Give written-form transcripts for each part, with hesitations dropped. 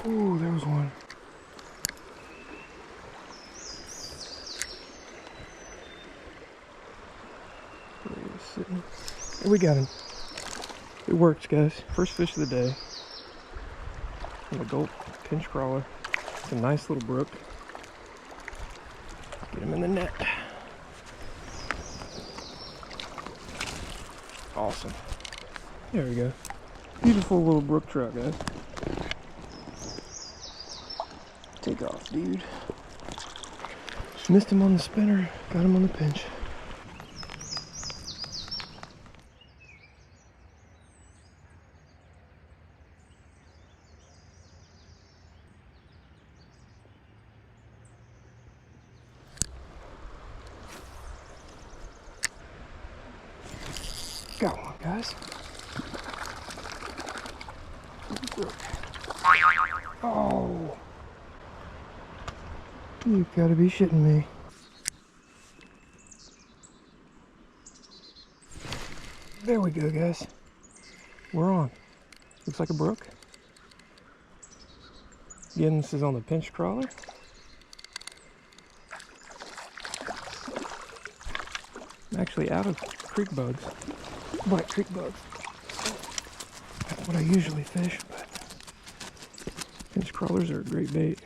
Ooh, there was one. And we got him. It worked, guys. First fish of the day. And a Gulp Pinched Crawler. It's a nice little brook. Get him in the net. Awesome. There we go. Beautiful little brook trout, guys. Take off, dude. Missed him on the spinner, got him on the pinch. Got one, guys. Oh, you've got to be shitting me. There we go, guys. We're on. Looks like a brook. Again, this is on the Pinched Crawler. I'm actually out of creek bugs. Black creek bugs. That's what I usually fish, but Pinched Crawlers are a great bait.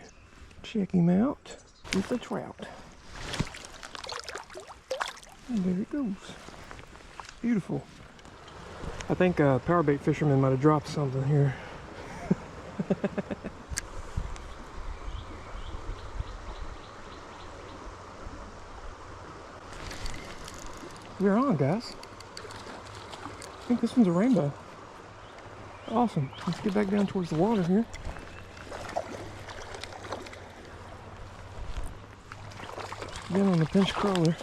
Check him out with the trout. And there it goes. Beautiful. I think power bait fisherman might have dropped something here. We're on, guys. I think this one's a rainbow. Awesome. Let's get back down towards the water here. Again on the Pinched Crawler.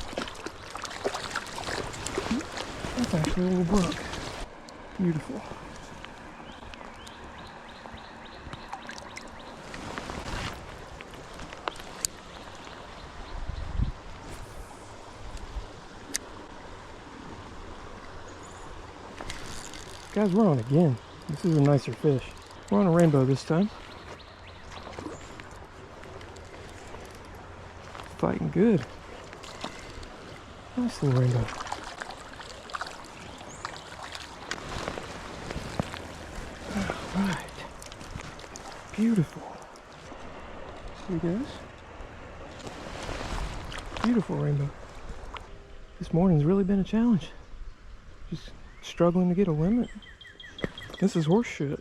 That's actually a little brook. Beautiful. Guys, we're on again. This is a nicer fish. We're on a rainbow this time. Fighting good. Nice little rainbow. Alright. Beautiful. See, guys? Beautiful rainbow. This morning's really been a challenge. Just struggling to get a limit. This is horse shit.